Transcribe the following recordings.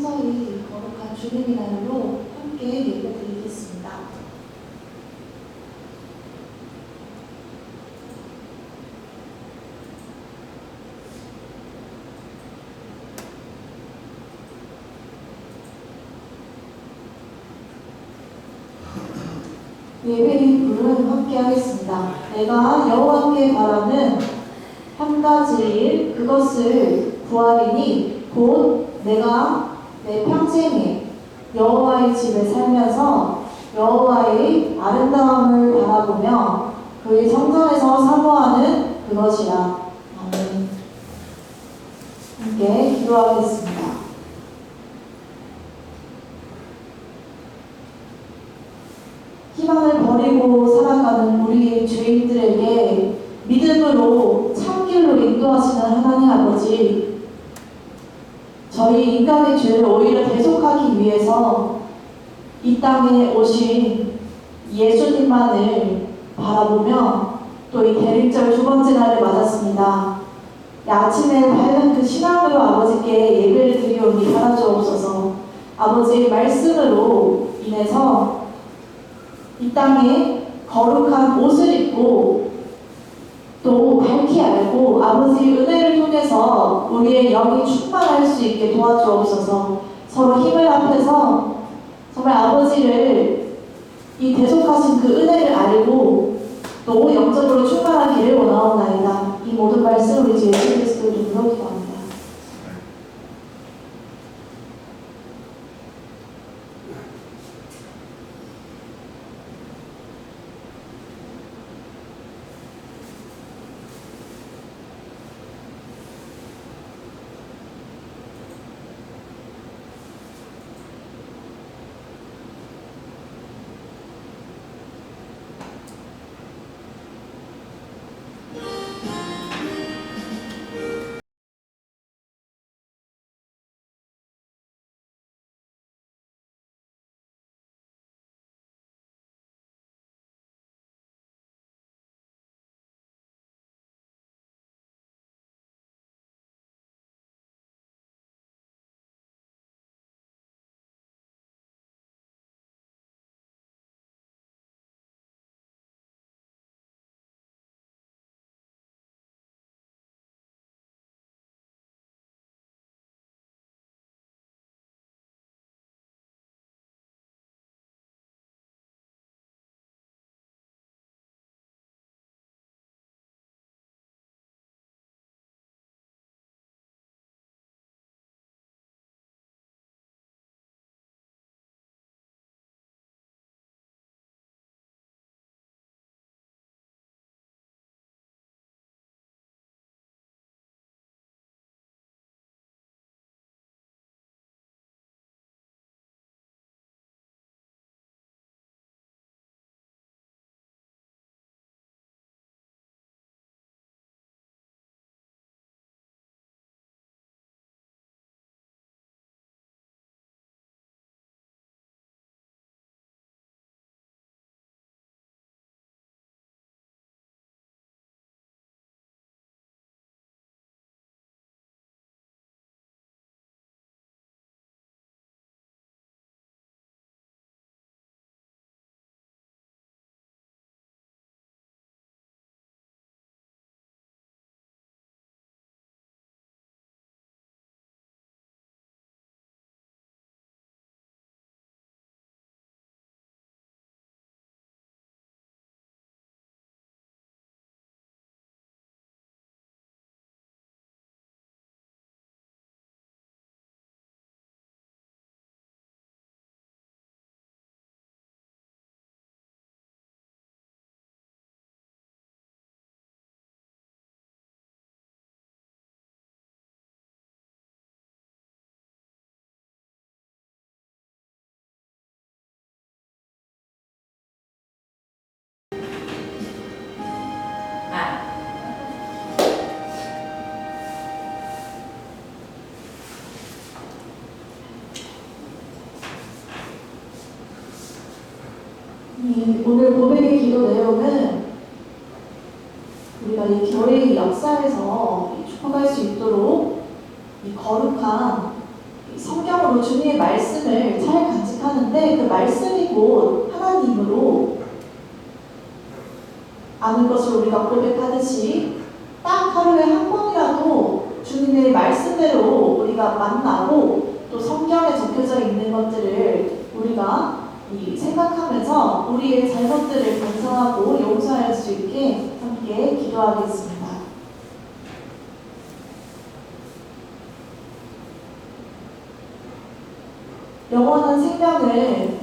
서서히 거룩한 주님의 날로 함께 예배드리겠습니다. 예배의 불은 함께 하겠습니다. 내가 여호와께 바라는 한 가지 일, 그것을 구하리니 곧 내가 내 평생에 여호와의 집에 살면서 여호와의 아름다움을 바라보며 그의 성전에서 사모하는 그것이라. 아멘. 함께 기도하겠습니다. 희망을 버리고 살아가는 우리 죄인들에게 믿음으로 참길로 인도하시는 하나님 아버지, 저희 인간의 죄를 오히려 대속하기 위해서 이 땅에 오신 예수님만을 바라보며 또 이 대림절 두 번째 날을 맞았습니다. 아침에 밝은 그 신앙으로 아버지께 예배를 드리오니 받아주옵소서. 아버지의 말씀으로 인해서 이 땅에 거룩한 옷을 입고 또 밝히 알고 아버지의 은혜를 통해서 우리의 영이 충만할 수 있게 도와주옵소서. 서로 힘을 합해서 정말 아버지를 이 대속하신 그 은혜를 알고 또 영적으로 충만하기를 원하옵나이다. 이 모든 말씀 우리 주 예수 그리스도의 이름으로 기도합니다. 오늘 고백의 기도 내용은 우리가 이 교회의 역사에서 축복할 수 있도록 이 거룩한 성경으로 주님의 말씀을 잘 간직하는데 그 말씀이 곧 하나님으로 아는 것을 우리가 고백하듯이 딱 하루에 한 번이라도 주님의 말씀대로 우리가 만나고 또 성경에 적혀져 있는 것들을 우리가 생각하면서 우리의 잘못들을 반성하고 용서할 수 있게 함께 기도하겠습니다. 영원한 생명을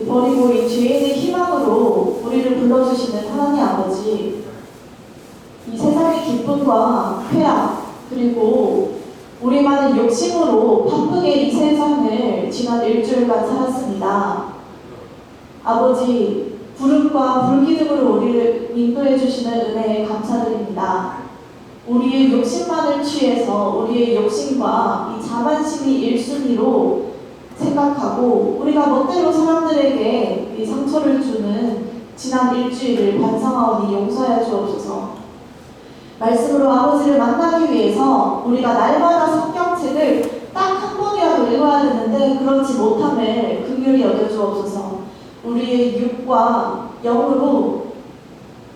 버리고 이 죄인의 희망으로 우리를 불러주시는 하나님 아버지, 이 세상의 기쁨과 쾌락 그리고 우리만의 욕심으로 바쁘게 이 세상을 지난 일주일간 살았습니다. 아버지, 부름과 불기둥으로 우리를 인도해 주시는 은혜에 감사드립니다. 우리의 욕심만을 취해서 우리의 욕심과 이 자만심이 1순위로 생각하고 우리가 멋대로 사람들에게 이 상처를 주는 지난 일주일을 반성하오니 용서하여 주옵소서. 말씀으로 아버지를 만나기 위해서 우리가 날마다 성경책을 딱 한 번이라도 읽어야 되는데 그렇지 못함을 긍휼히 여겨 주옵소서. 우리의 육과 영으로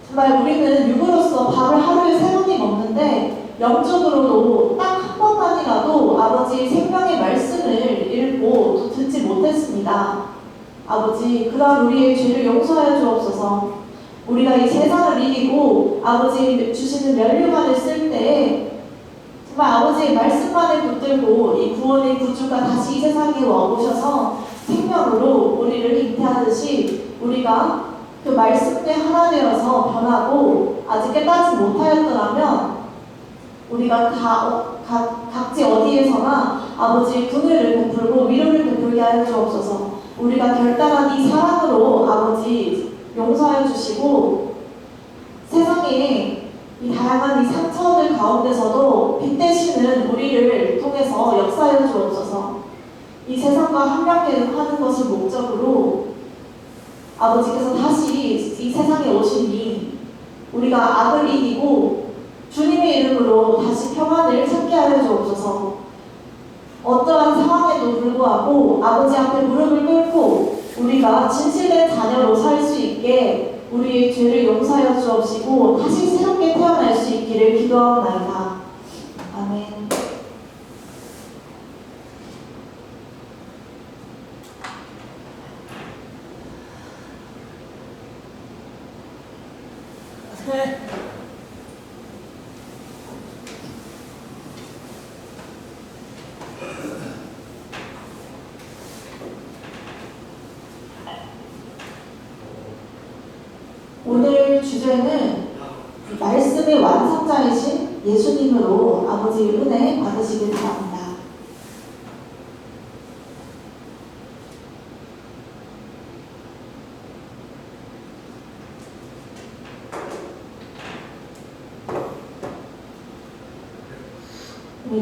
정말 우리는 육으로서 밥을 하루에 3번이 먹는데 영적으로도 딱 한 번만이라도 아버지 생명의 말씀을 읽고 또 듣지 못했습니다. 아버지, 그러한 우리의 죄를 용서하여 주옵소서. 우리가 이 세상을 이기고 아버지 주시는 면류관을 쓸 때 정말 아버지의 말씀만을 붙들고 이 구원의 구주가 다시 이 세상에 와오셔서 생명으로 우리를 잉태하듯이 우리가 그 말씀에 하나 되어서 변하고 아직 깨닫지 못하였더라면 우리가 각지 어디에서나 아버지의 긍휼을 베풀고 위로를 베풀게 하여 주옵소서. 우리가 결단한 이 사랑으로 아버지 용서하여 주시고 세상에 이 다양한 이 상처들 가운데서도 빛대시는 우리를 통해서 역사하여 주옵소서. 이 세상과 함께 하는 것을 목적으로 아버지께서 다시 이 세상에 오시니 우리가 악을 이기고 주님의 이름으로 다시 평안을 찾게 하여 주옵소서. 어떠한 상황에도 불구하고 아버지 앞에 무릎을 꿇고 우리가 진실된 자녀로 살 수 있게 우리의 죄를 용서하여 주옵시고 다시 새롭게 태어날 수 있기를 기도하옵나이다. 아멘. 오늘 주제는 말씀의 완성자이신 예수님으로 아버지의 은혜 받으시길 바랍니다.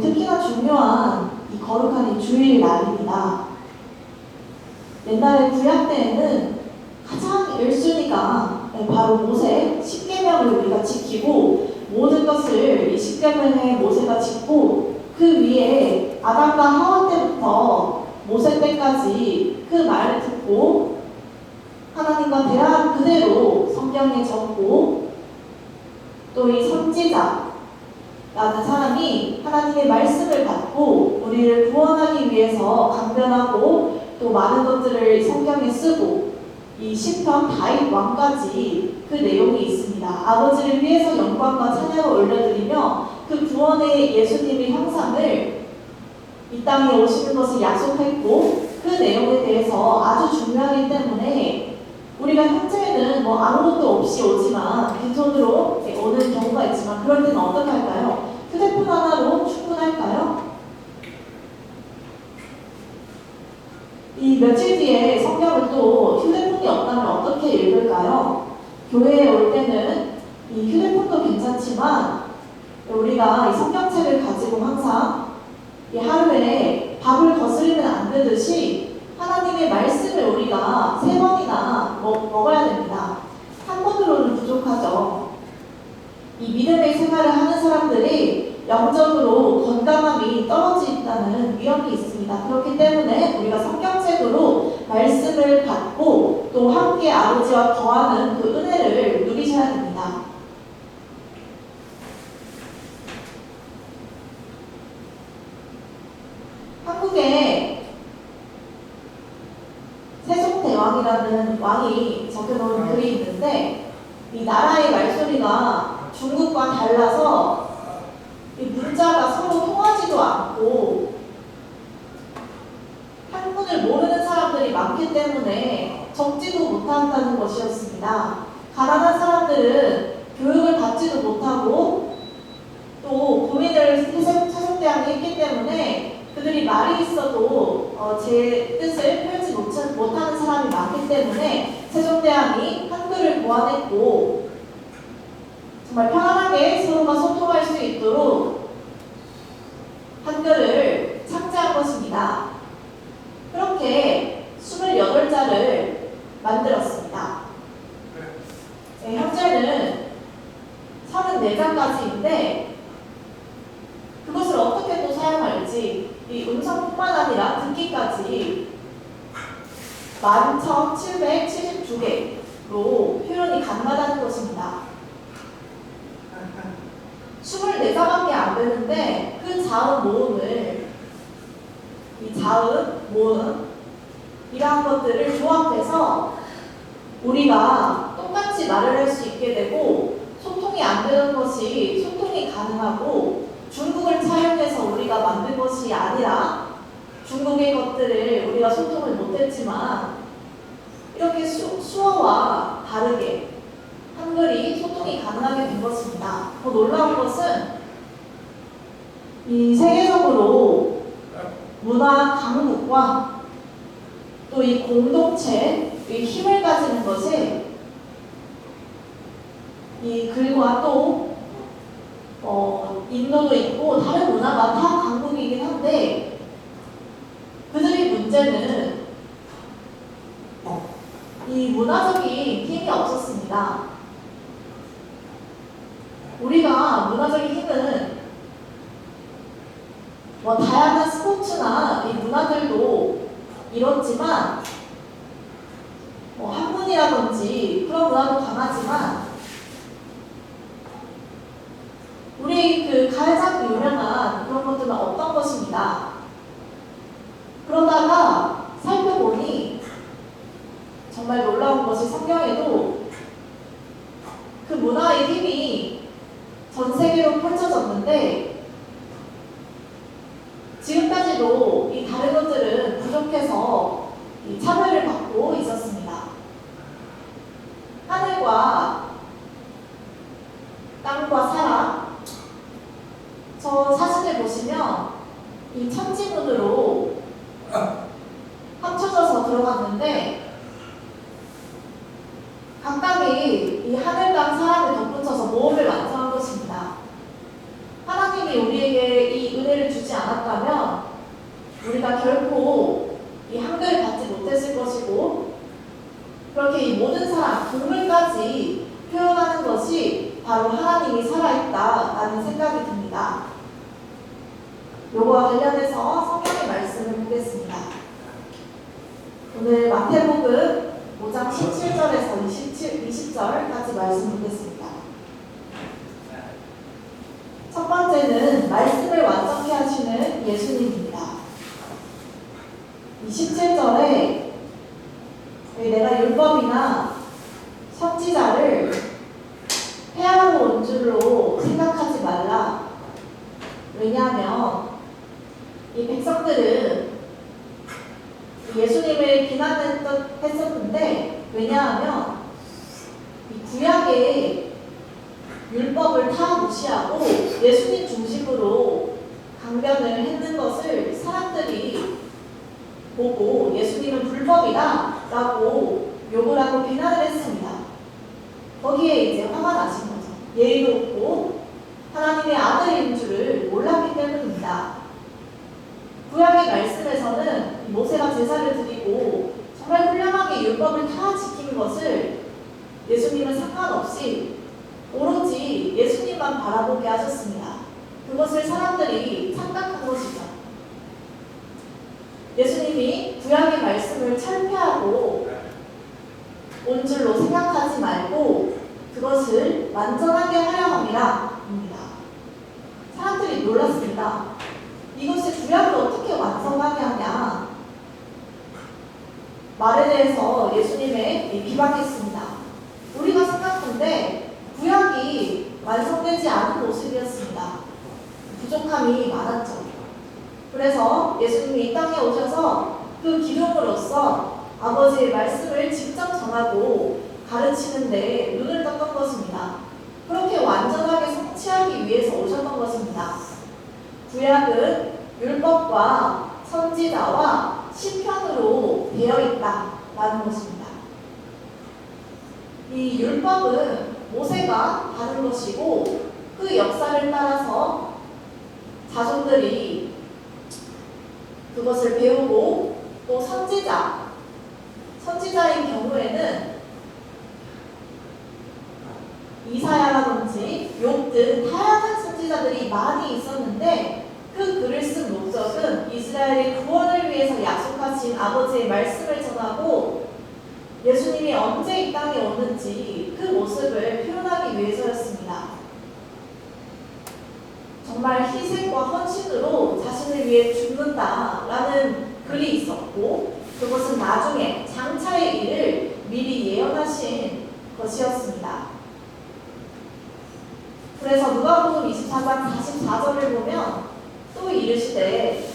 특히나 중요한 이 거룩한 이 주일 날입니다. 옛날에 구약 때에는 가장 1순위가 바로 모세 10계명을 우리가 지키고 모든 것을 이 10계명에 모세가 짓고 그 위에 아담과 하와 때부터 모세 때까지 그 말을 듣고 하나님과 대화한 그대로 성경에 적고 또 이 선지자 라는 사람이 하나님의 말씀을 받고 우리를 구원하기 위해서 강변하고 또 많은 것들을 성경에 쓰고 이 시편 다윗 왕까지 그 내용이 있습니다. 아버지를 위해서 영광과 찬양을 올려드리며 그 구원의 예수님의 형상을 이 땅에 오시는 것을 약속했고 그 내용에 대해서 아주 중요하기 때문에 우리가 현재는 뭐 아무것도 없이 오지만 빈손으로 오는 경우가 있지만 그럴 때는 어떻게 할까요? 휴대폰 하나로 충분할까요? 이 며칠 뒤에 성경을 또 휴대폰이 없다면 어떻게 읽을까요? 교회에 올 때는 이 휴대폰도 괜찮지만 우리가 이 성경책을 가지고 항상 이 하루에 밥을 거스르면 안 되듯이 하나님의 말씀을 우리가 3번이나 먹어야 됩니다. 한 번으로는 부족하죠. 이 믿음의 생활을 하는 사람들이 영적으로 건강함이 떨어진다는 위험이 있습니다. 있습니다. 그렇기 때문에 우리가 성경책으로 말씀을 받고 또 함께 아버지와 거하는 그 은혜를 누리셔야 됩니다. 한국에 세종대왕이라는 왕이 적혀놓은 글이 있는데 이 나라의 말소리가 중국과 달라서 이 문자가 서로 통하지도 않고 한문을 모르는 사람들이 많기 때문에 적지도 못한다는 것이었습니다. 가난한 사람들은 교육을 받지도 못하고 또 고민을 세종대왕이 했기 때문에 그들이 말이 있어도 제 뜻을 펼지 못하는 사람이 많기 때문에 세종대왕이 한글을 고안했고 정말 편안하게 서로가 소통할 수 있도록 한글을 창제한 것입니다. 그렇게 28자를 만들었습니다. 네, 현재는 34자까지인데 그것을 어떻게 또 사용할지 이 음성뿐만 아니라 듣기까지 11,772개로 표현이 가능하다는 것입니다. 24자밖에 안 되는데 그 자음 모음을 이 자음, 모음 이러한 것들을 조합해서 우리가 똑같이 말을 할 수 있게 되고 소통이 안 되는 것이 소통이 가능하고 중국을 차용해서 우리가 만든 것이 아니라 중국의 것들을 우리가 소통을 못했지만 이렇게 수어와 다르게 한글이 소통이 가능하게 된 것입니다. 더 놀라운 것은 이 세계적으로 문화 강국과 또 이 공동체의 힘을 가지는 것이 이 글과 또 인도도 있고 다른 문화가 다 강국이긴 한데 그들의 문제는 이 문화적인 힘이 없었습니다. 우리가 문화적인 힘은 다양한 스포츠나 이 문화들도 이렇지만 학문이라든지 그런 문화도 강하지만 우리 그 가장 유명한 그런 것들은 어떤 것입니다. 그러다가 살펴보니 정말 놀라운 것이 성경에도 그 문화의 힘이 전 세계로 펼쳐졌는데 지금까지도 이 다른 것들은 부족해서 이 차별을 받고 있었습니다. 하늘과 땅과 사람, 저 사진을 보시면 이 천지문으로 합쳐져서 들어갔는데 각각이 이 하늘, 땅, 사람을 덧붙여서 모험을 완성한 것입니다. 하나님이 우리에게 이 은혜를 주지 않았다면 우리가 결코 이 한글을 받지 못했을 것이고 그렇게 이 모든 사람, 동물까지 표현하는 것이 바로 하나님이 살아있다라는 생각이 듭니다. 요거와 관련해서 성경의 말씀을 보겠습니다. 오늘 마태복음 5장 17절에서 20절까지 말씀 보겠습니다. 첫 번째는 말씀을 완전케 하시는 예수님입니다. 27절에 내가 율법이나 선지자를 폐하러 온 줄로 생각하지 말라. 왜냐하면 이 백성들은 예수님을 비난했었는데 왜냐하면 이 구약의 율법을 다 무시하고 예수님 중심으로 강변을 했는 것을 사람들이 보고 예수님은 불법이다 라고 욕을 하고 비난을 했습니다. 거기에 이제 화가 나신 거죠. 예의도 없고 하나님의 아들인 줄을 몰랐기 때문입니다. 구약의 말씀에서는 모세가 제사를 드리고 정말 훌륭하게 율법을 다 지킨 것을 예수님은 상관없이 오로지 예수님만 바라보게 하셨습니다. 그것을 사람들이 착각한 것이죠. 예수님이 구약의 말씀을 철폐하고 온 줄로 생각하지 말고 그것을 완전하게 하려 함이라 입니다. 사람들이 놀랐습니다. 이것이 구약을 어떻게 완성하게 하냐 말에 대해서 예수님의 비방했습니다. 우리가 생각한데 구약이 완성되지 않은 모습이었습니다. 부족함이 많았죠. 그래서 예수님이 이 땅에 오셔서 그 기름으로써 아버지의 말씀을 직접 전하고 가르치는데 눈을 떴던 것입니다. 그렇게 완전하게 성취하기 위해서 오셨던 것입니다. 구약은 율법과 선지자와 시편으로 되어 있다라는 것입니다. 이 율법은 모세가 받은 것이고 그 역사를 따라서 자손들이 그것을 배우고 또 선지자의 경우에는 이사야라든지 욥 등 다양한 선지자들이 많이 있었는데 그 글을 쓴 목적은 이스라엘의 구원을 위해서 약속하신 아버지의 말씀을 전하고 예수님이 언제 이 땅에 오는지 그 모습을 표현하기 위해서였습니다. 정말 희생과 헌신으로 자신을 위해 죽는다라는 글이 있었고 그것은 나중에 장차의 일을 미리 예언하신 것이었습니다. 그래서 누가복음 24장 44절을 보면 또 이르시되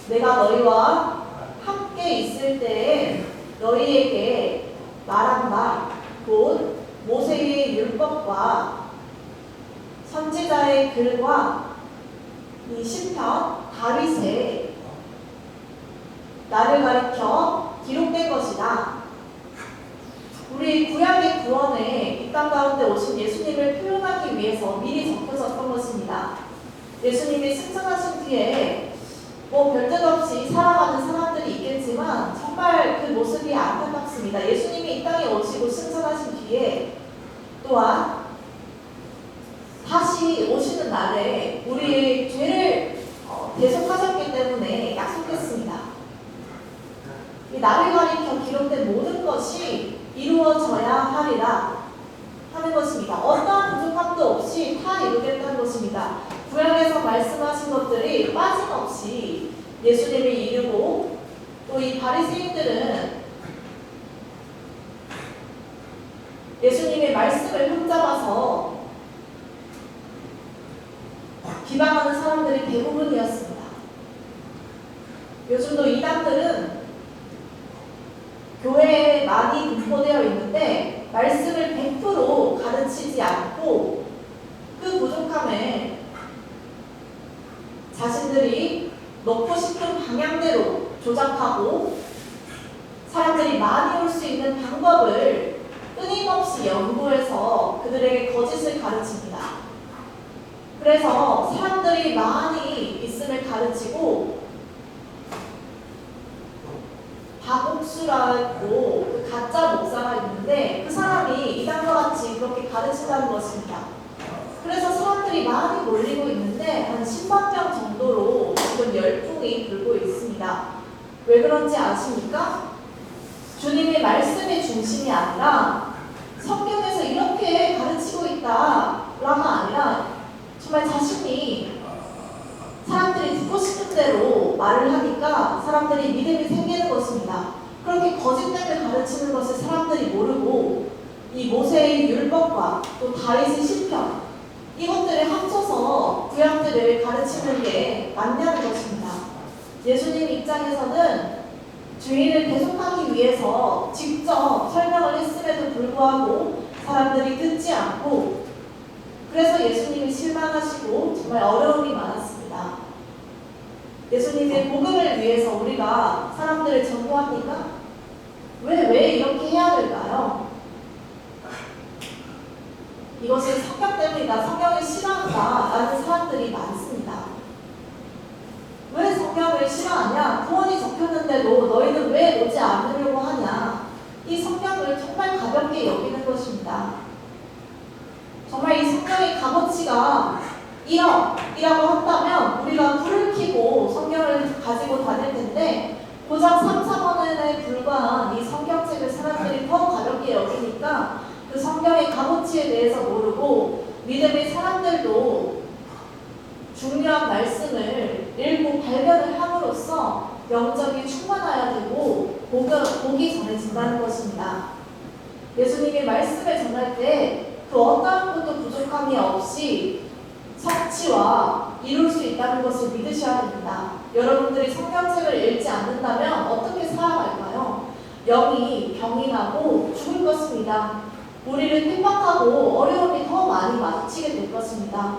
내가 너희와 함께 있을 때에 너희에게 말한 바 곧 모세의 율법과 선지자의 글과 이 시편 다윗의 나를 가리켜 기록된 것이다. 우리 구약의 구원에 이 땅 가운데 오신 예수님을 표현하기 위해서 미리 적혀졌던 것입니다. 예수님이 승천하신 뒤에 별뜻 없이 살아가는 사람들이 있겠지만 정말 그 모습이 안타깝습니다. 예수님이 이 땅에 오시고 승천하신 뒤에 또한 다시 오시는 날에 우리의 죄를 대속하셨기 때문에 약속했습니다. 이 나를 가리켜 기록된 모든 것이 이루어져야 하리라 하는 것입니다. 어떠한 부족함도 없이 다 이루겠다는 것입니다. 구약에서 말씀하신 것들이 빠짐없이 예수님을 이루고 또 이 바리새인들은 예수님의 말씀을 흠잡아서 비방하는 사람들이 대부분이었습니다. 요즘도 이단들은 교회에 많이 분포되어 있는데 말씀을 100% 가르치지 않고 그 부족함에 자신들이 넣고 싶은 방향대로 조작하고 사람들이 많이 올 수 있는 방법을 끊임없이 연구해서 그들에게 거짓을 가르칩니다. 그래서 사람들이 많이 있음을 가르치고 다복수라고 그 가짜 목사가 있는데 그 사람이 이단과 같이 그렇게 가르친다는 것입니다. 그래서 사람들이 많이 몰리고 있는데 한 10만 명 정도로 지금 열풍이 불고 있습니다. 왜 그런지 아십니까? 주님의 말씀의 중심이 아니라 성경에서 이렇게 가르치고 있다라가 아니라 정말 자신이 사람들이 듣고 싶은 대로 말을 하니까 사람들이 믿음이 생기는 것입니다. 그렇게 거짓됨을 가르치는 것을 사람들이 모르고 이 모세의 율법과 또 다윗의 시편 이것들을 합쳐서 구약들을 가르치는 게 맞냐는 것입니다. 예수님 입장에서는 주의를 대속하기 위해서 직접 설명을 했음에도 불구하고 사람들이 듣지 않고 그래서 예수님이 실망하시고 정말 어려움이 많았습니다. 예수님의 복음을 위해서 우리가 사람들을 전도합니까? 왜 이렇게 해야 될까요? 이것은 성경 때문이다. 성경을 싫어한다. 라는 사람들이 많습니다. 왜 성경을 싫어하냐? 구원이 적혔는데도 너희는 왜 오지 않으려고 하냐? 이 성경을 정말 가볍게 여기는 것입니다. 정말 이 성경의 값어치가 1억이라고 한다면 우리가 불을 켜고 성경을 가지고 다닐 텐데 고작 3, 4권에 불과한 이 성경책을 사람들이 더 가볍게 여기니까 그 성경의 값어치에 대해서 모르고 믿음의 사람들도 중요한 말씀을 읽고 발견을 함으로써 영적이 충만해야 되고 복이 전해진다는 것입니다. 예수님이 말씀을 전할 때 그 어떠한 것도 부족함이 없이 성취와 이룰 수 있다는 것을 믿으셔야 됩니다. 여러분들이 성경책을 읽지 않는다면 어떻게 살아갈까요? 영이 병이 나고 죽을 것입니다. 우리를 핍박하고 어려움이 더 많이 마주치게 될 것입니다.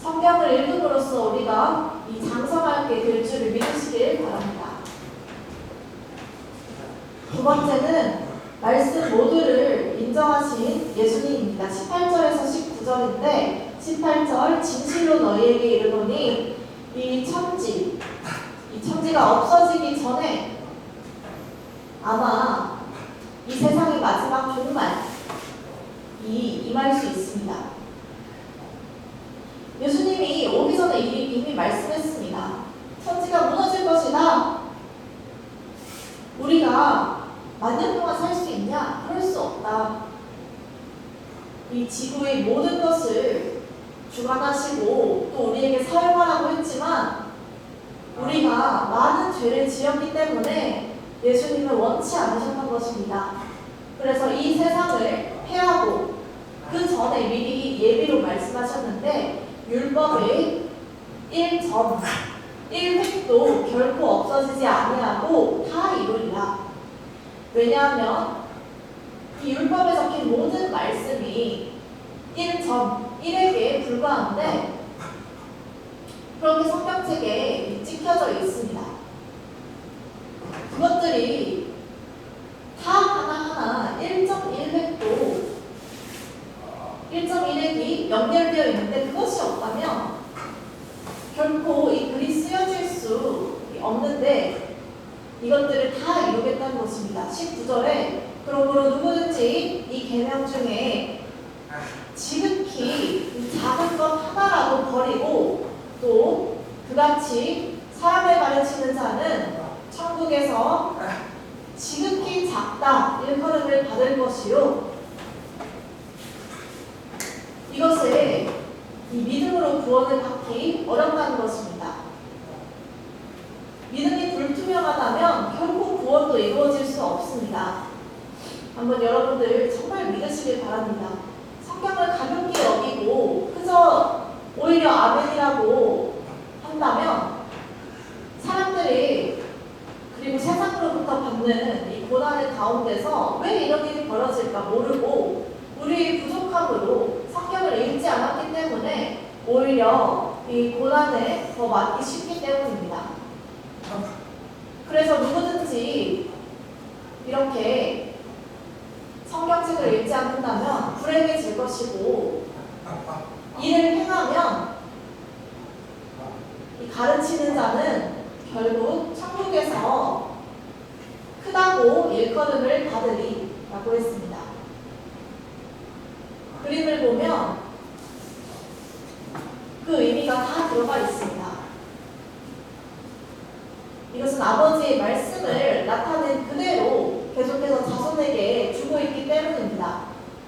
성경을 읽음으로써 우리가 이 장성하게 될 줄을 믿으시길 바랍니다. 두 번째는 말씀 모두를 인정하신 예수님입니다. 18절에서 19절인데 18절 진실로 너희에게 이르노니 이 천지가 없어지기 전에 아마 이 세상의 마지막 종말이 임할 수 있습니다. 예수님이 오기 전에 이미 말씀했습니다. 천지가 무너질 것이다. 우리가 만년 동안 살 수 있냐? 그럴 수 없다. 이 지구의 모든 것을 주관하시고 또 우리에게 사용하라고 했지만 우리가 많은 죄를 지었기 때문에 예수님은 원치 않으셨던 것입니다. 그래서 이 세상을 패하고 그 전에 미리 예비로 말씀하셨는데 율법의 1점, 1획도 결코 없어지지 아니하고 다 이루리라. 왜냐하면 이 율법에 적힌 모든 말씀이 1점, 1획에 불과한데 그렇게 성경책에 찍혀져 있습니다. 그것들이 다 하나하나 1.1획도 1.1획이 연결되어 있는데 그것이 없다면 결코 이 글이 쓰여질 수 없는데 이것들을 다 이루겠다는 것입니다. 19절에 그러므로 누구든지 이 계명 중에 지극히 작은 것 하나라도 버리고 또 그같이 사람을 가르치는 자는 천국에서 지극히 작다 일컬음을 받을 것이요. 이것을 이 믿음으로 구원을 받기 어렵다는 것입니다. 믿음이 불투명하다면 결코 구원도 이루어질 수 없습니다. 한번 여러분들 정말 믿으시길 바랍니다. 성경을 가볍게 여기고 그저 오히려 아멘이라고 한다면 사람들이 그리고 세상으로부터 받는 이 고난의 가운데서 왜 이런 일이 벌어질까 모르고 우리의 부족함으로 성경을 읽지 않았기 때문에 오히려 이 고난에 더 맞기 쉽기 때문입니다. 그래서 누구든지 이렇게 성경책을 읽지 않는다면 불행해질 것이고 이를 행하면 이 가르치는 자는 결국 천국에서 크다고 일컬음을 받으리 라고 했습니다. 그림을 보면 그 의미가 다 들어가 있습니다. 이것은 아버지의 말씀을 나타낸 그대로 계속해서 자손에게 주고 있기 때문입니다.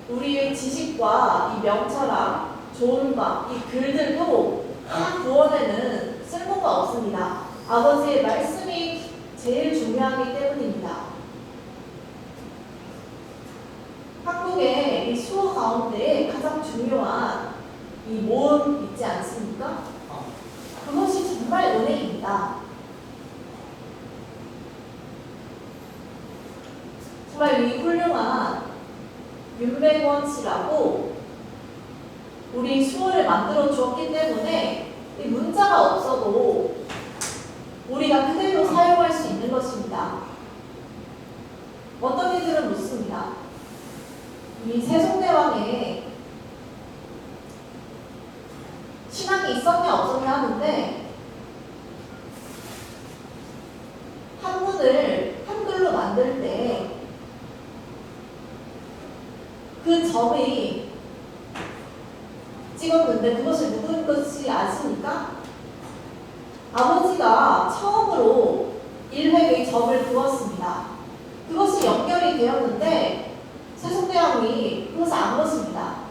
우리의 지식과 이 명철함, 조언과 이 글들도 다 구원에는 쓸모가 없습니다. 아버지의 말씀이 제일 중요하기 때문입니다. 한국의 이 수어 가운데 가장 중요한 이 모음 있지 않습니까? 그것이 정말 은혜입니다. 정말 이 훌륭한 윤백원 씨라고 우리 수어를 만들어 주었기 때문에 이 문자가 없어도 우리가 그대로 사용할 수 있는 것입니다. 어떤 이들은 묻습니다. 이 세종대왕의 신앙이 있었냐 없었냐 하는데 한문을 한글로 만들 때 그 점이 찍었는데 그것을 누구인 것이 아십니까? 아버지가 처음으로 일획의 점을 그었습니다. 그것이 연결이 되었는데 세속대왕이 그것을 안 그었습니다.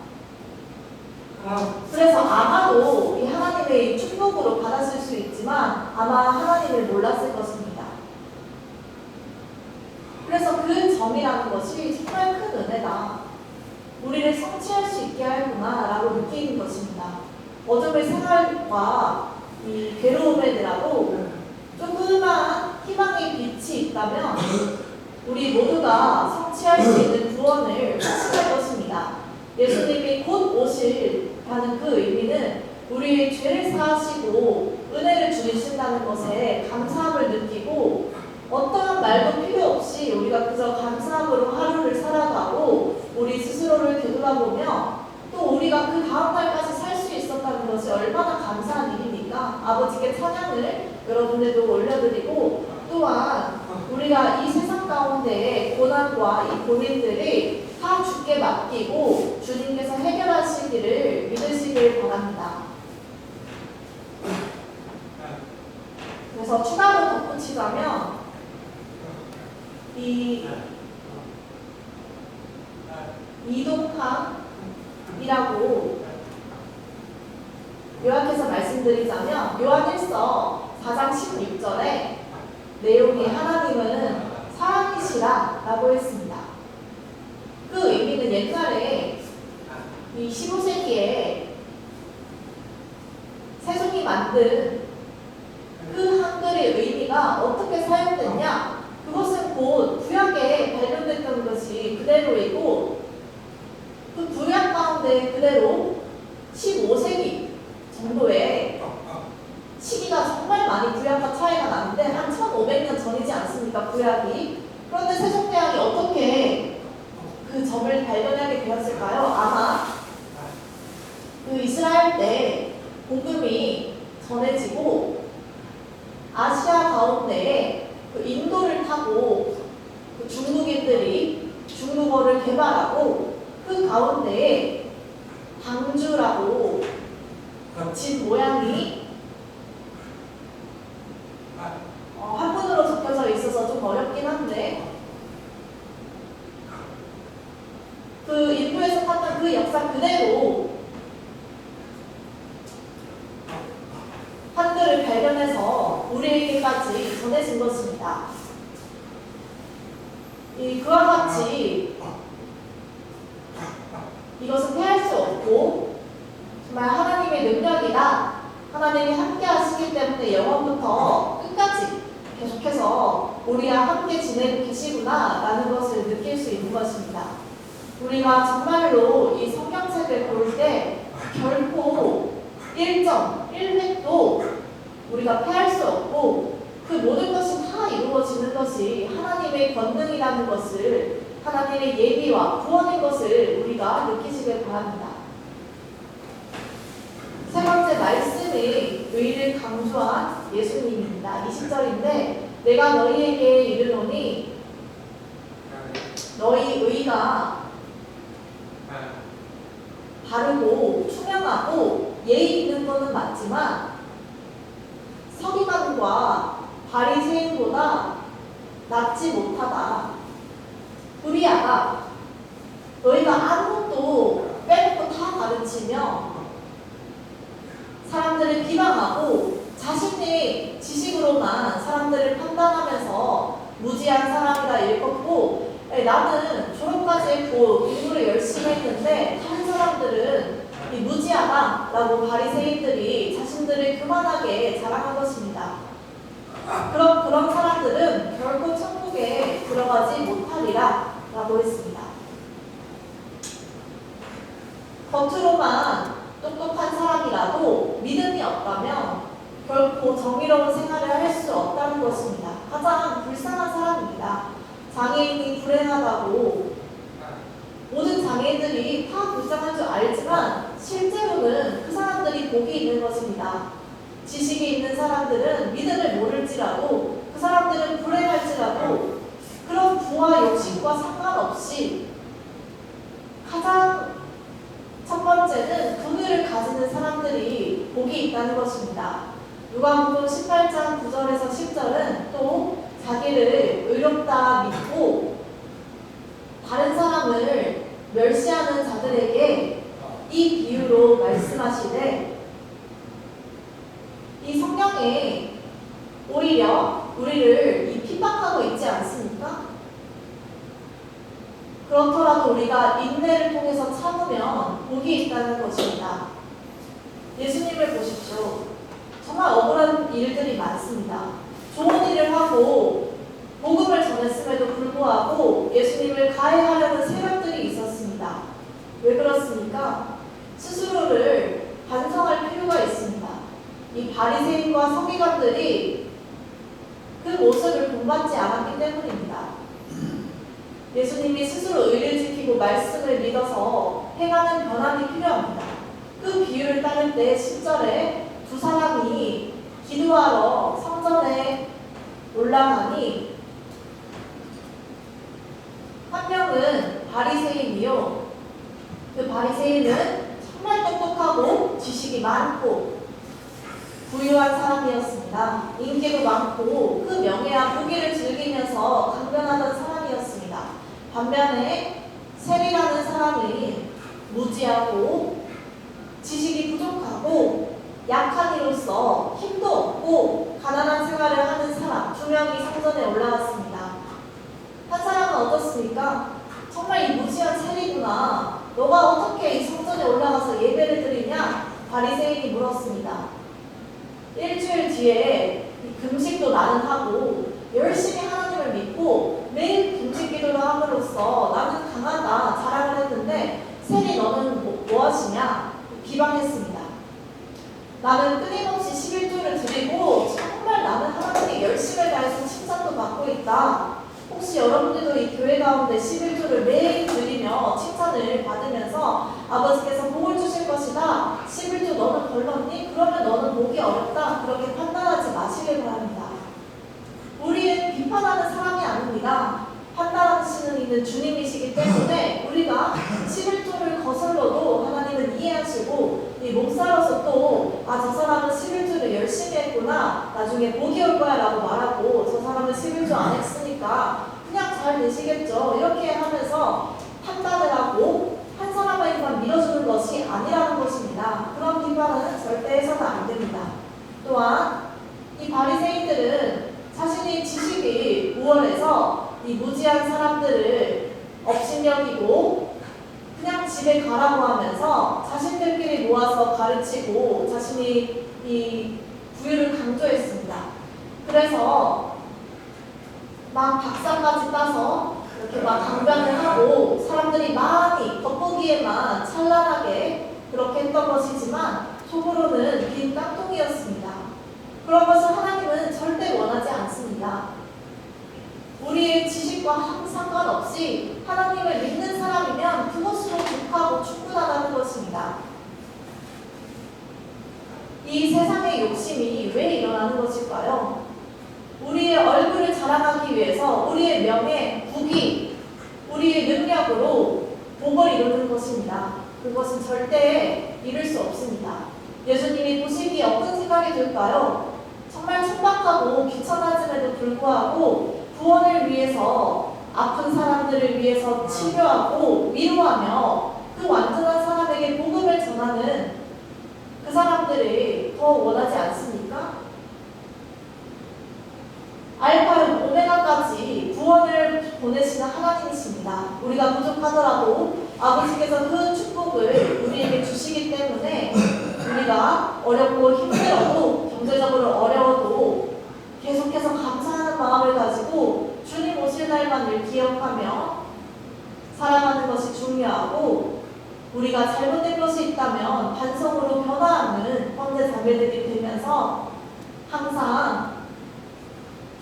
그래서 아마도 이 하나님의 축복으로 받았을 수 있지만 아마 하나님을 몰랐을 것입니다. 그래서 그 점이라는 것이 정말 큰 은혜다. 우리를 성취할 수 있게 하였구나 라고 느끼는 것입니다. 어둠의 생활과 이 괴로움에라도 조그만 희망의 빛이 있다면 우리 모두가 성취할 수 있는 구원을 확신할 것입니다. 예수님이 곧 오실라는 그 의미는 우리의 죄를 사하시고 은혜를 주신다는 것에 감사함을 느끼고 어떠한 말도 필요 없이 우리가 그저 감사함으로 하루를 살아가고 우리 스스로를 되돌아보며 또 우리가 그 다음날까지 살 수 있었다는 것이 얼마나 감사한 일입니까? 아버지께 찬양을 여러분들도 올려드리고 또한 우리가 이 세상 가운데의 고난과 이 고민들이 다 주께 맡기고 주님께서 해결하시기를 믿으시길 바랍니다. 그래서 추가로 덧붙이자면 이 이동함이라고 요약해서 말씀드리자면 요한 1서 4장 16절에 내용이 하나님은 사랑이시라 라고 했습니다. 그 의미는 옛날에 이 15세기에 세종이 만든 그 한글의 의미가 어떻게 사용됐냐? 그것은 곧 구약에 발견됐던 것이 그대로이고 그 구약 가운데 그대로 15세기 정도의 시기가 정말 많이 구약과 차이가 나는데 한 1500년 전이지 않습니까? 구약이. 그런데 세종대왕이 어떻게 그 점을 발견하게 되었을까요? 아마 그 이스라엘 때 복음이 전해지고 아시아 가운데에 그 인도를 타고 그 중국인들이 중국어를 개발하고 그 가운데에 방주라고 집 모양이 한문으로 적혀져 있어서 좀 어렵긴 한데 그 인도에서 탔던 그 역사 그대로 한글을 발견해서 우리에게까지 전해진 것입니다. 그와 같이 이것은 피할 수 없고 정말 하나님의 능력이다. 하나님이 함께 하시기 때문에 영원부터 끝까지 계속해서 우리와 함께 지내고 계시구나 라는 것을 느낄 수 있는 것입니다. 우리가 정말로 이 성경책을 볼 때 결코 1점, 1획도 우리가 피할 수 없고 그 모든 것이 다 이루어지는 것이 하나님의 권능이라는 것을 하나님의 예비와 구원인 것을 우리가 느끼시길 바랍니다. 세 번째 말씀이 의를 강조한 예수님입니다. 20절인데 내가 너희에게 이르노니 너희 의가 바르고 투명하고 예의 있는 것은 맞지만 서기관과 바리새인보다 낫지 못하다. 불의하다. 너희가 아무것도 빼놓고 다 가르치며 사람들을 비방하고 자신의 지식으로만 사람들을 판단하면서 무지한 사람이다 일컫고 나는 졸업까지 했고 공부를 열심히 했는데 다른 사람들은 무지하다 라고 바리새인들이 자신들을 그만하게 자랑한 것입니다. 그런 사람들은 결코 천국에 들어가지 못하리라 라고 했습니다. 겉으로만 똑똑한 사람이라도 믿음이 없다면 결코 정의로운 생활을 할 수 없다는 것입니다. 가장 불쌍한 사람입니다. 장애인이 불행하다고 모든 장애인들이 다 불쌍한 줄 알지만 실제로는 그 사람들이 복이 있는 것입니다. 지식이 있는 사람들은 믿음을 모를지라도 그 사람들은 불행할지라도 그런 부와 욕심과 상관없이 가장 첫 번째는 긍휼을 가지는 사람들이 복이 있다는 것입니다. 누가복음 18장 9절에서 10절은 또 자기를 의롭다 믿고 다른 사람을 멸시하는 자들에게 이 비유로 말씀하시되, 이 성경에 오히려 우리를 핍박하고 있지 않습니까? 그렇더라도 우리가 인내를 통해서 참으면 복이 있다는 것입니다. 예수님을 보십시오. 정말 억울한 일들이 많습니다. 좋은 일을 하고 복음을 전했음에도 불구하고 예수님을 가해하려는 세력들이 있었습니다. 왜 그렇습니까? 스스로를 반성할 필요가 있습니다. 이 바리새인과 서기관들이 그 모습을 본받지 않았기 때문입니다. 예수님이 스스로 의를 지키고 말씀을 믿어서 행하는 변함이 필요합니다. 그 비유를 따를 때 10절에 두 사람이 기도하러 성전에 올라가니 한 명은 바리새인이요, 그 바리새인은 정말 똑똑하고 지식이 많고 부유한 사람이었습니다. 인기도 많고 그 명예와 부귀를 즐기면서 강변하던 사람이었습니다. 반면에 세리라는 사람은 무지하고 지식이 부족하고 약한 이로서 힘도 없고 가난한 생활을 하는 사람 두 명이 성전에 올라왔습니다. 한 사람은 어떻습니까? 정말 이 무지한 세리구나. 너가 어떻게 이 성전에 올라가서 예배를 드리냐? 바리새인이 물었습니다. 일주일 뒤에 금식도 나는 하고 열심히 하나님을 믿고 매일 금식 기도를 함으로써 나는 강하다 자랑을 했는데 세리 너는 뭐 하시냐? 비방했습니다. 나는 끊임없이 11조를 드리고 정말 나는 하나님께 열심을 다해서 칭찬도 받고 있다. 혹시 여러분들도 이 교회 가운데 11조를 매일 드리며 칭찬을 받으면서 아버지께서 복을 주실 것이다. 11조 너는 걸렀니? 그러면 너는 복이 어렵다. 그렇게 판단하지 마시길 바랍니다. 우리는 비판하는 사람이 아닙니다. 판단하시는 있는 주님이시기 때문에 우리가 11조를 거슬러도 하나님은 이해하시고 이 목사로서 또 저 사람은 11조를 열심히 했구나, 나중에 복이 올 거야 라고 말하고 저 사람은 11조 안 했으니까 그냥 잘 되시겠죠 이렇게 하면서 판단을 하고 한 사람에게만 밀어주는 것이 아니라는 것입니다. 그런 비판은 절대 해서는 안 됩니다. 또한 이 바리새인들은 자신이 지식이 우월해서 이 무지한 사람들을 업신여기고 그냥 집에 가라고 하면서 자신들끼리 모아서 가르치고 자신이 이 부유를 강조했습니다. 그래서 막 박사까지 따서 이렇게 막 강변을 하고 사람들이 많이 겉보기에만 찬란하게 그렇게 했던 것이지만 속으로는 빈 깡통이었습니다. 그런 것을 하나님은 절대 원하지 않습니다. 우리의 지식과 상관없이 하나님을 믿는 사람이면 그것으로 족하고 충분하다는 것입니다. 이 세상의 욕심이 왜 일어나는 것일까요? 우리의 얼굴을 자랑하기 위해서 우리의 명예, 부귀, 우리의 능력으로 복을 이루는 것입니다. 그것은 절대 이룰 수 없습니다. 예수님이 보시기에 어떤 생각이 들까요? 정말 천박하고 귀천하짐에도 불구하고 구원을 위해서 아픈 사람들을 위해서 치료하고 위로하며 그 완전한 사람에게 복음을 전하는 그 사람들이 더 원하지 않습니까? 알파 오메가까지 구원을 보내시는 하나님이십니다. 우리가 부족하더라도 아버지께서 그 축복을 우리에게 주시기 때문에 우리가 어렵고 힘들어도 경제적으로 어려워도 계속해서 감사하는 마음을 가지고 주님 오실 날만을 기억하며 살아가는 것이 중요하고, 우리가 잘못된 것이 있다면 반성으로 변화하는 형제 자매들이 되면서 항상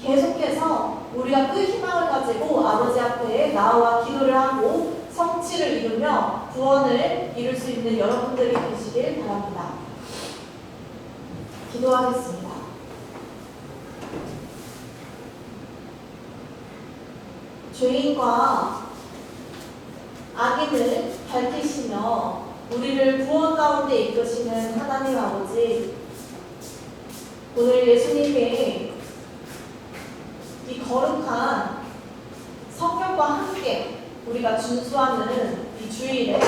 계속해서 우리가 그 희망을 가지고 아버지 앞에 나와 기도를 하고 성취를 이루며 구원을 이룰 수 있는 여러분들이 되시길 바랍니다. 기도하겠습니다. 죄인과 악인을 밝히시며 우리를 구원 가운데 이끄시는 하나님 아버지, 오늘 예수님의 이 거룩한 성경과 함께 우리가 준수하는 이 주일에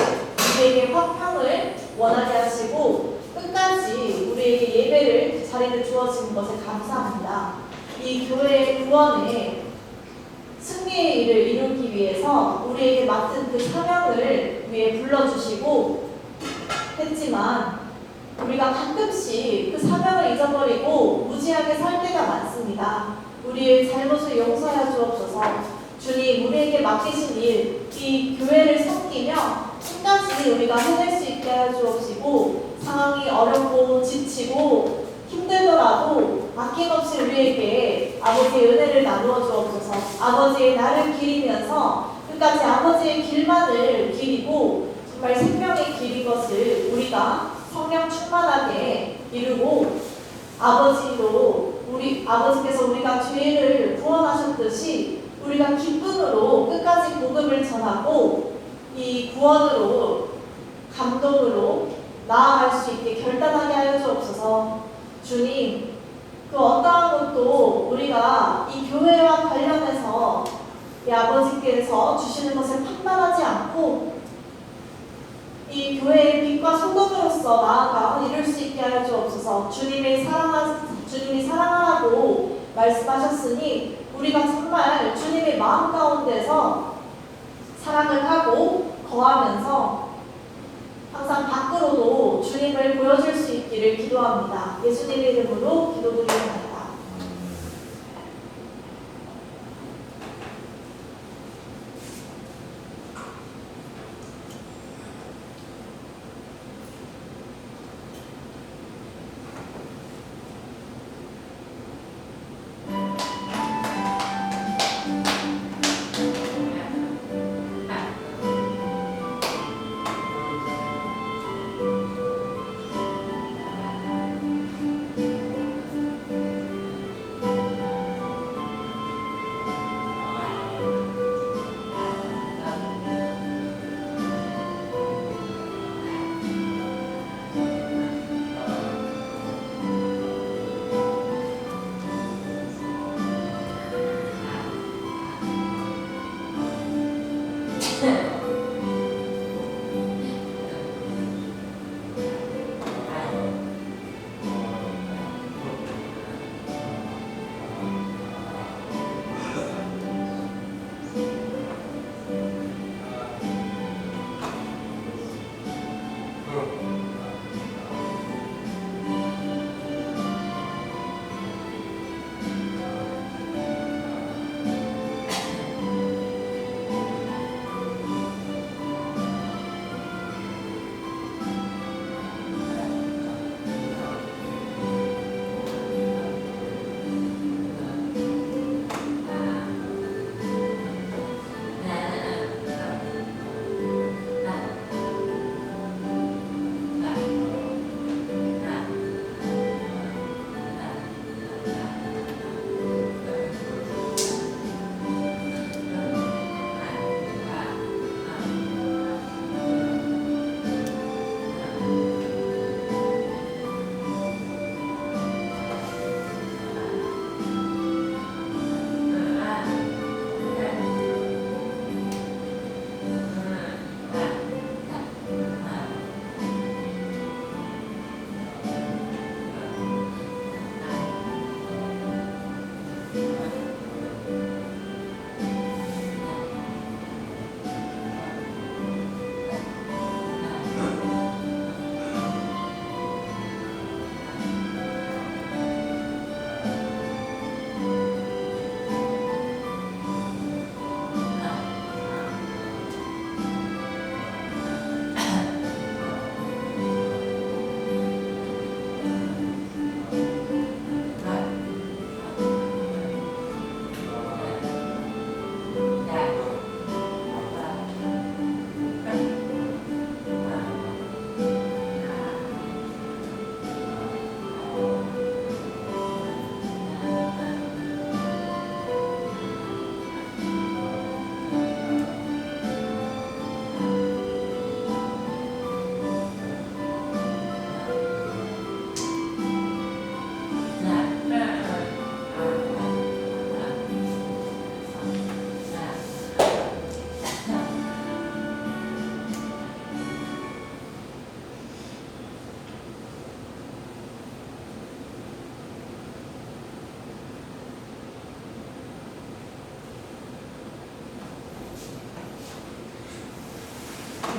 우리에게 화평을 원하게 하시고 끝까지 우리에게 예배를 자리를 주어진 것에 감사합니다. 이 교회의 구원에 승리의 일을 이루기 위해서 우리에게 맡은 그 사명을 위해 불러주시고 했지만 우리가 가끔씩 그 사명을 잊어버리고 무지하게 살 때가 많습니다. 우리의 잘못을 용서하여 주옵소서. 주님, 우리에게 맡기신 일, 이 교회를 섬기며 끝까지 우리가 해낼 수 있게 하여 주옵시고 상황이 어렵고 지치고 힘들더라도 아낌없이 우리에게 아버지의 은혜를 나누어 주옵소서. 아버지의 나를 기리면서 끝까지 아버지의 길만을 기리고 정말 생명의 길인 것을 우리가 성령 충만하게 이루고 아버지께서 우리가 죄를 구원하셨듯이 우리가 기쁨으로 끝까지 복음을 전하고 이 구원으로 감동으로 나아갈 수 있게 결단하게 하여 주옵소서. 주님, 그 어떠한 것도 우리가 이 교회와 관련해서 이 아버지께서 주시는 것을 판단하지 않고 이 교회의 빛과 소금으로서 나아가 이룰 수 있게 하여 주옵소서. 주님이 사랑하라고 말씀하셨으니 우리가 정말 주님의 마음 가운데서 사랑을 하고 거하면서 항상 밖으로도 주님을 보여줄 수 있기를 기도합니다. 예수님의 이름으로 기도드립니다.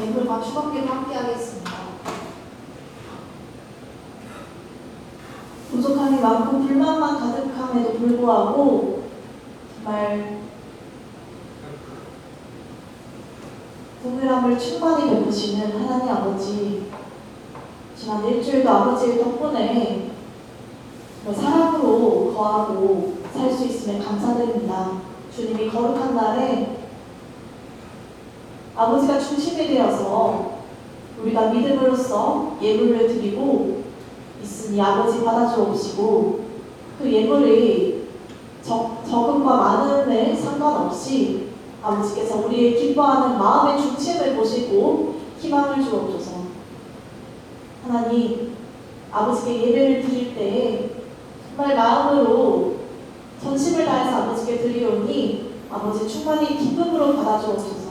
예물과 축원기도 함께 하겠습니다. 부족함이 많고 불만만 가득함에도 불구하고 정말 동일함을 충만히 베푸시는 하나님 아버지, 지난 일주일도 아버지의 덕분에 사랑으로 거하고 살 수 있음에 감사드립니다. 주님이 거룩한 날에 아버지가 중심이 되어서 우리가 믿음으로써 예물을 드리고 있으니 아버지 받아주옵시고, 그 예물이 적음과 많음에 상관없이 아버지께서 우리의 기뻐하는 마음의 중심을 보시고 희망을 주옵소서. 하나님, 아버지께 예배를 드릴 때에 정말 마음으로 전심을 다해서 아버지께 드리오니 아버지 충만히 기쁨으로 받아주옵소서.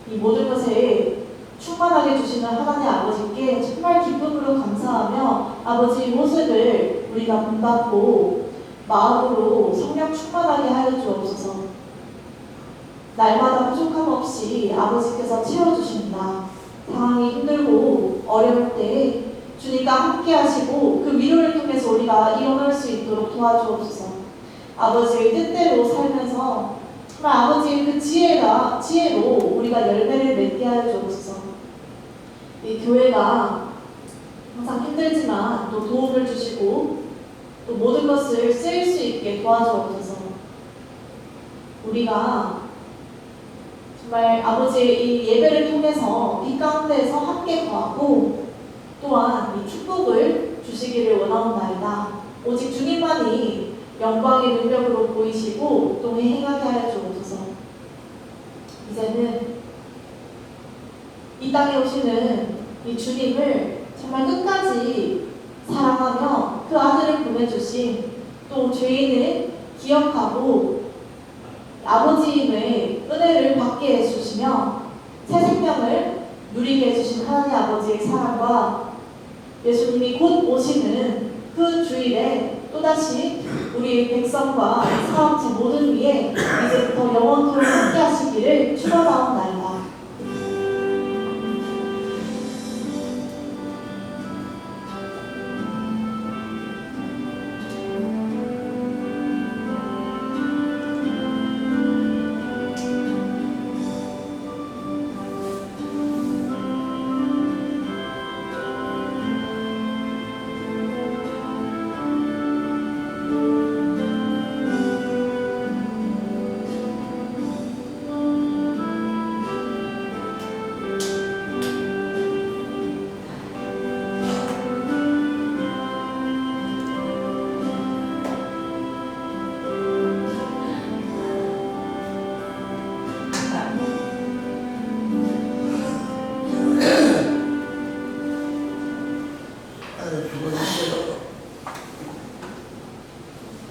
이 모든 것에 충만하게 주시는 하나님 아버지께 정말 기쁨으로 감사하며 아버지의 모습을 우리가 본받고 마음으로 성령 충만하게 하여 주옵소서. 날마다 부족함 없이 아버지께서 채워주신다. 상황이 힘들고 어려울 때 주님과 함께 하시고 그 위로를 통해서 우리가 일어날 수 있도록 도와주옵소서. 아버지의 뜻대로 살면서 정말 아버지의 그 지혜로 우리가 열매를 맺게 하여 주옵소서. 이 교회가 항상 힘들지만 또 도움을 주시고 또 모든 것을 쓰일 수 있게 도와주옵소서. 우리가 정말 아버지의 이 예배를 통해서 이 가운데에서 함께 거하고 또한 이 축복을 주시기를 원하옵나이다. 오직 주님만이 영광의 능력으로 보이시고 또 행하게 하여 주옵소서. 이제는 이 땅에 오시는 이 주님을 정말 끝까지 사랑하며 그 아들을 보내주신 또 죄인을 기억하고 아버지의 은혜를 받게 해주시며 새 생명을 누리게 해주신 하나님 아버지의 사랑과 예수님이 곧 오시는 그 주일에 또다시 우리 백성과 사업체 모든 위에 이제부터 영원토록 함께 하시기를 축원하옵나이다.